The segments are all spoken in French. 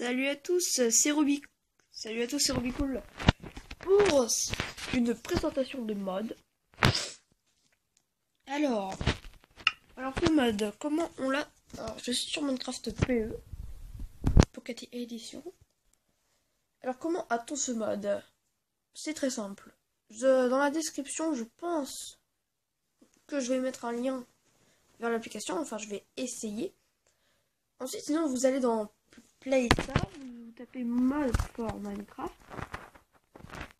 Salut à tous, c'est Ruby. Salut à tous, c'est Rubicool. Pour une présentation de mode. Alors ce mode, comment on l'a? Alors, je suis sur Minecraft PE, Pocket Edition. Alors, comment a-t-on ce mode? C'est très simple. Dans la description, je pense que je vais mettre un lien vers l'application. Enfin, je vais essayer. Ensuite, sinon, vous allez dans Play Store, vous tapez mode for Minecraft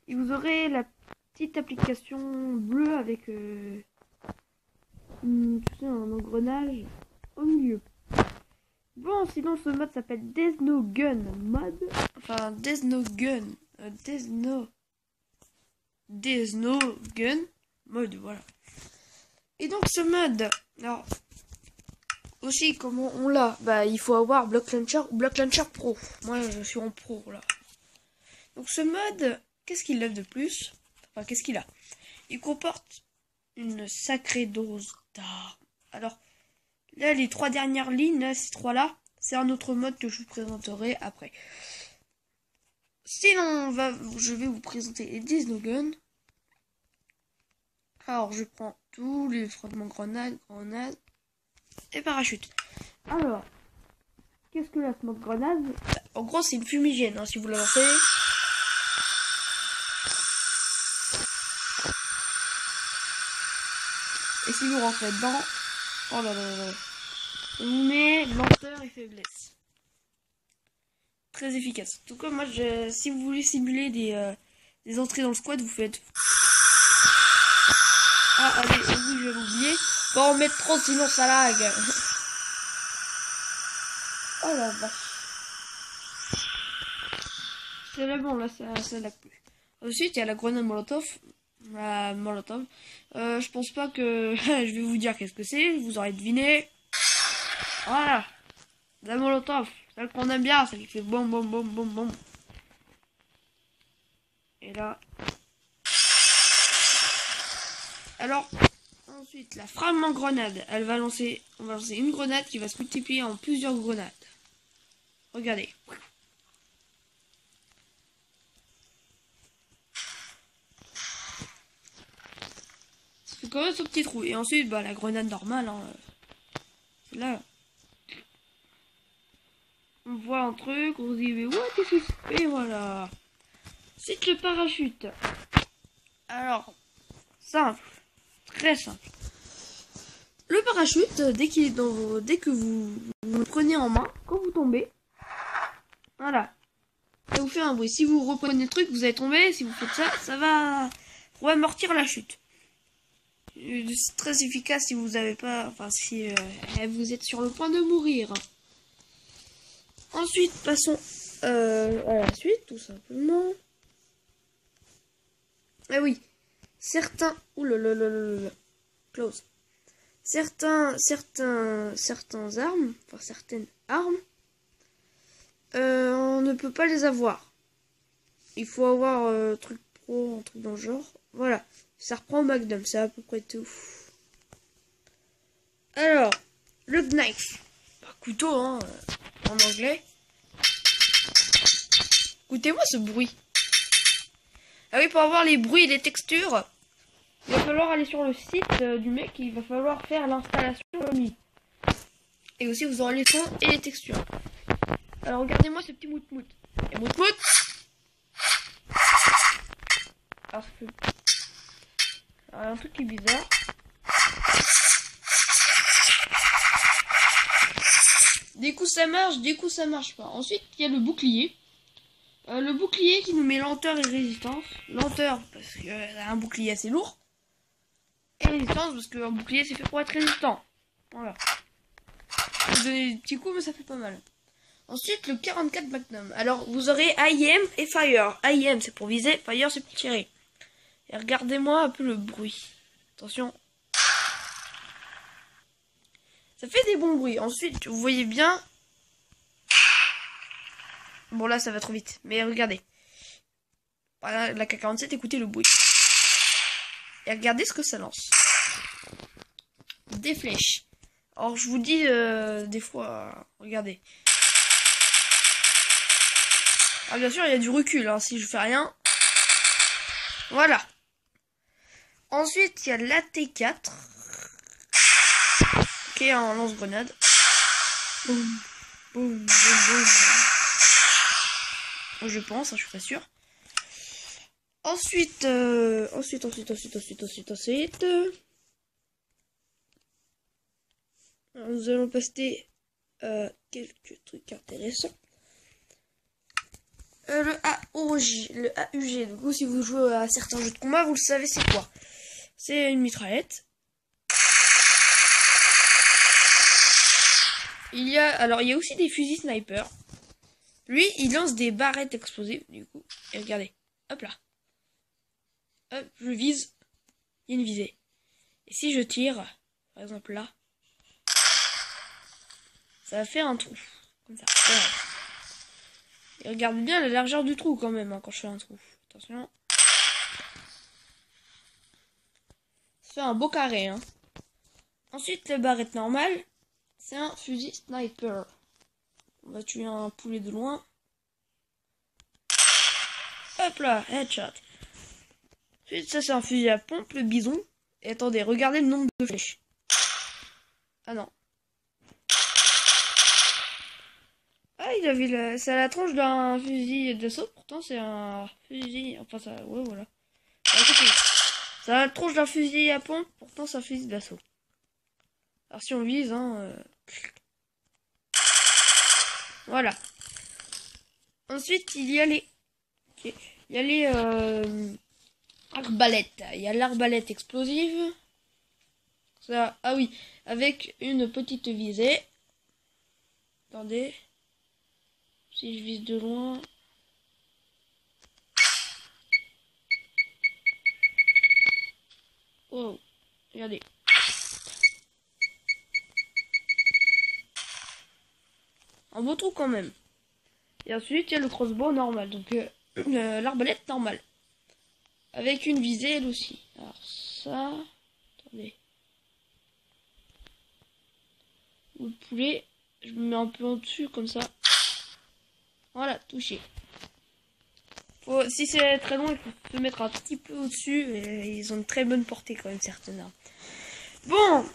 et vous aurez la petite application bleue avec tu sais, un engrenage au milieu. Bon, sinon ce mode s'appelle There's No Gun mode. Enfin, There's No Gun. There's No Gun mode, voilà. Et donc ce mode, alors aussi comment on l'a? Bah il faut avoir Block Launcher ou Block Launcher Pro. Moi je suis en Pro là. Donc ce mode, qu'est-ce qu'il a de plus? Enfin qu'est-ce qu'il a? Il comporte une sacrée dose d'armes. Alors là les trois dernières lignes, là, ces trois là, c'est un autre mode que je vous présenterai après. Sinon je vais vous présenter les There's No Gun. Alors je prends tous les fragments grenades et parachute. Alors, qu'est-ce que la smoke grenade? En gros, c'est une fumigène, hein, si vous la lancez. Et si vous rentrez dedans, oh là là là, on vous met lenteur et faiblesse. Très efficace. En tout cas, moi, si vous voulez simuler des entrées dans le squad, vous faites... Ah, allez, oui, je vais oublier. Pas en mettre trop, sinon ça lag. Oh la vache. C'est là bon, là ça lag plus. Ensuite, il y a la grenade Molotov. La Molotov. Je pense pas que je vais vous dire qu'est-ce que c'est. Vous aurez deviné. Voilà. La Molotov. Celle qu'on aime bien, celle qui fait boum boum boum boum boum. Et là. Alors. Ensuite, la fragment grenade, on va lancer une grenade qui va se multiplier en plusieurs grenades. Regardez. C'est quand même ce petit trou. Et ensuite, bah, la grenade normale. Hein, là. On voit un truc, on se dit, mais what est-ce que c'est? Et voilà. C'est le parachute. Alors, simple. Très simple. Le parachute, dès que vous le prenez en main, quand vous tombez, voilà, ça vous fait un bruit. Si vous reprenez le truc, vous allez tomber. Si vous faites ça, ça va amortir la chute. C'est très efficace si vous n'avez pas, enfin si vous êtes sur le point de mourir. Ensuite, passons à la suite, tout simplement. Ah oui, certains, close. Certaines armes, on ne peut pas les avoir. Il faut avoir truc pro, un truc dans le genre. Voilà, ça reprend au Magnum, c'est à peu près tout. Alors, le knife, couteau, hein, en anglais. Écoutez-moi ce bruit. Ah oui, pour avoir les bruits et les textures, il va falloir aller sur le site du mec, il va falloir faire l'installation comme lui. Et aussi vous aurez les sons et les textures. Alors regardez-moi ce petit mout-mout. Et mout-mout. Alors ça fait... Alors, un truc qui est bizarre. Des coups ça marche, des coups ça marche pas. Ensuite il y a le bouclier. Le bouclier qui nous met lenteur et résistance. Lenteur parce que c'est un bouclier assez lourd. Et résistance parce qu'un bouclier c'est fait pour être résistant. Voilà. Je vais donner des petits coups mais ça fait pas mal. Ensuite le 44 Magnum. Alors vous aurez IM et Fire. IM c'est pour viser, Fire c'est pour tirer. Et regardez-moi un peu le bruit. Attention. Ça fait des bons bruits. Ensuite vous voyez bien. Bon là ça va trop vite. Mais regardez. La K47, écoutez le bruit. Et regardez ce que ça lance. Des flèches. Alors je vous dis des fois, regardez. Ah, bien sûr, il y a du recul, hein, si je fais rien. Voilà. Ensuite, il y a l'AT4. Qui est un lance-grenade. Boum, boum, boum, boum. Je pense, hein, je suis pas sûr. Ensuite, ensuite. Alors, nous allons tester quelques trucs intéressants. Le AOG, le AUG. Du coup, si vous jouez à certains jeux de combat, vous le savez, c'est quoi? C'est une mitraillette. Il y a aussi des fusils sniper. Lui, il lance des barrettes explosives, du coup. Et regardez, hop là. Hop, je vise. Il y a une visée. Et si je tire, par exemple là, ça va faire un trou. Comme ça. Voilà. Et regardez bien la largeur du trou quand même, hein, quand je fais un trou. Attention. Ça fait un beau carré, hein. Ensuite, la barrette normale, c'est un fusil sniper. On va tuer un poulet de loin. Hop là, headshot. Ensuite, ça c'est un fusil à pompe, le bison. Et attendez, regardez le nombre de flèches. Ah non. Ah, il avait c'est à la tronche d'un fusil d'assaut. Pourtant, c'est un fusil... Enfin, ça... Ouais, voilà. C'est à la tronche d'un fusil à pompe. Pourtant, c'est un fusil d'assaut. Alors, si on vise, hein... Voilà. Ensuite, il y a les... Il y a les... arbalètes. Il y a l'arbalète explosive. Ça... Ah oui. Avec une petite visée. Attendez... Si je vise de loin... Oh, regardez. Un beau trou quand même. Et ensuite, il y a le crossbow normal. Donc, l'arbalète normale. Avec une visée, elle aussi. Alors, ça... Attendez. Le poulet, je me mets un peu en dessus, comme ça. Voilà, touché. Si c'est très long, il faut se mettre un petit peu au-dessus. Et ils ont une très bonne portée quand même, certaines armes. Bon.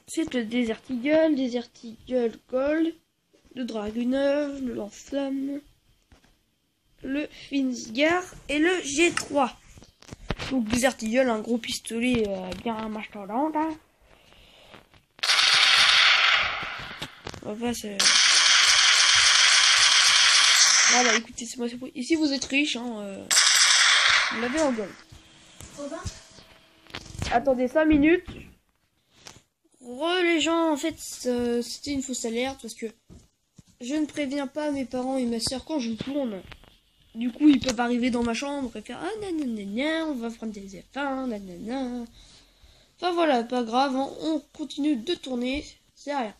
Ensuite, le Desert Eagle Gold, le Dragunov, le Lance-Flamme, le Finsgar et le G3. Donc, Desert Eagle, un gros pistolet bien mastodonte. Hein. Enfin, c'est... Voilà, écoutez, c'est moi, c'est pour... Ici, vous êtes riche, hein. Vous l'avez en gold. Attendez 5 minutes. Les gens, en fait, c'était une fausse alerte parce que je ne préviens pas mes parents et ma soeur quand je tourne. Du coup, ils peuvent arriver dans ma chambre et faire ah nanana, on va prendre des F1, nanana. Enfin voilà, pas grave, hein, on continue de tourner, c'est rien.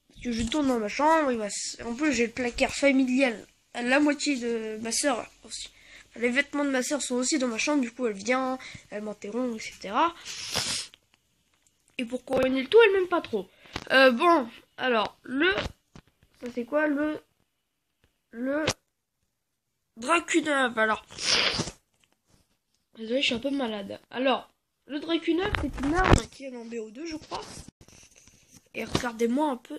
Parce que je tourne dans ma chambre, en plus j'ai le placard familial à la moitié de ma soeur aussi. Les vêtements de ma soeur sont aussi dans ma chambre, du coup elle vient, elle m'interrompt, etc. Et pour couronner le tout, elle m'aime pas trop. Bon, alors, ça c'est quoi le Dragunov, alors. Désolé, je suis un peu malade. Alors, le Dragunov, c'est une arme qui est en BO2, je crois. Et regardez-moi un peu.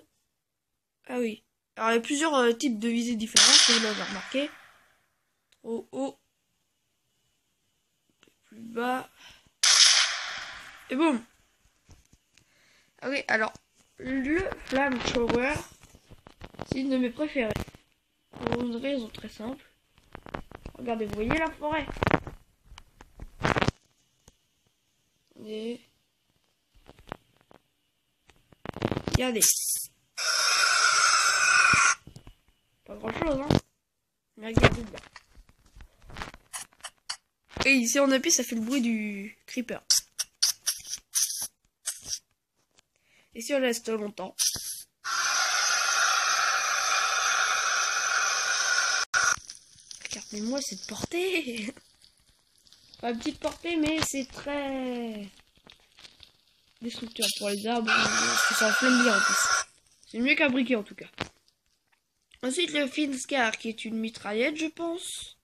Ah oui. Alors, il y a plusieurs types de visées différentes, que vous l'avez remarqué. Trop haut. Plus bas. Et boum. Ah oui, alors, le Flamethrower, c'est une de mes préférées. Pour une raison très simple. Regardez, vous voyez la forêt? Et... regardez. Pas grand chose, hein. Mais regardez bien. Et ici on appuie, ça fait le bruit du creeper. Et si on reste longtemps. Regardez-moi cette portée. Pas petite portée, mais c'est très destructeur pour les arbres. Parce que ça enflamme bien en plus. C'est mieux qu'un briquet en tout cas. Ensuite, le Finscar, qui est une mitraillette, je pense.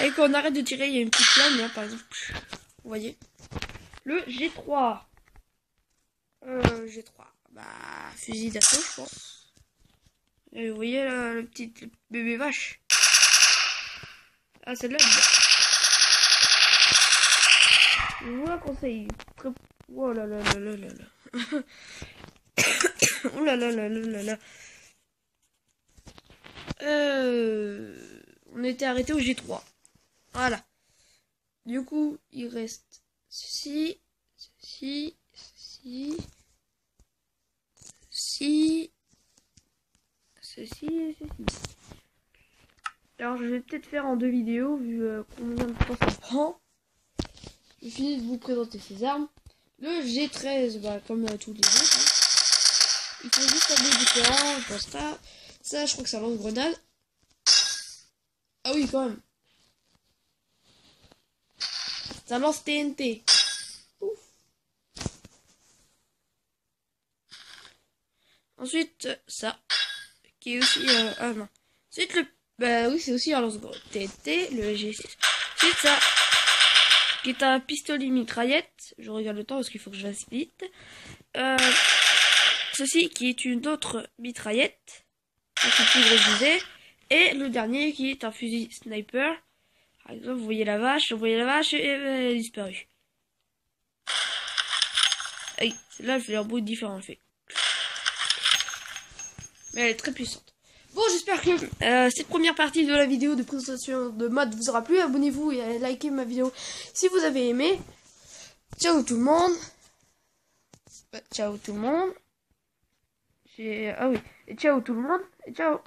Et quand on arrête de tirer, il y a une petite flamme, là, par exemple. Vous voyez. Le G3. G3. Bah, fusil d'assaut, je pense. Et vous voyez, là, le petit bébé vache. Ah, celle-là, je vous la conseille. Très... Oh là là là là là là. Oh là là là là là là. On était arrêté au G3. Voilà. Du coup, il reste ceci, ceci, ceci, ceci, ceci et ceci. Alors, je vais peut-être faire en 2 vidéos, vu combien de temps ça prend. Je finis de vous présenter ces armes. Le G13, bah, comme tous les autres. Hein. Ils font juste un peu différent, je pense ça. Ça, je crois que c'est un lance-grenade. Ah oui, quand même. Ça lance TNT. Ouf. Ensuite, ça. Qui est aussi... ah non. Ensuite, le... Bah oui, c'est aussi un lance-grenade TNT, le G6. Ensuite, ça. Qui est un pistolet mitraillette. Je regarde le temps parce qu'il faut que je fasse vite. Ceci qui est une autre mitraillette. C'est plus gros visée. Et le dernier qui est un fusil sniper. Par exemple, vous voyez la vache et elle a disparu. Oui, là, je fais un bruit différent, elle fait. Mais elle est très puissante. Bon, j'espère que cette première partie de la vidéo de présentation de mode vous aura plu. Abonnez-vous et likez ma vidéo si vous avez aimé. Ciao tout le monde. Ciao tout le monde. Ah oui. Et ciao tout le monde. Et ciao.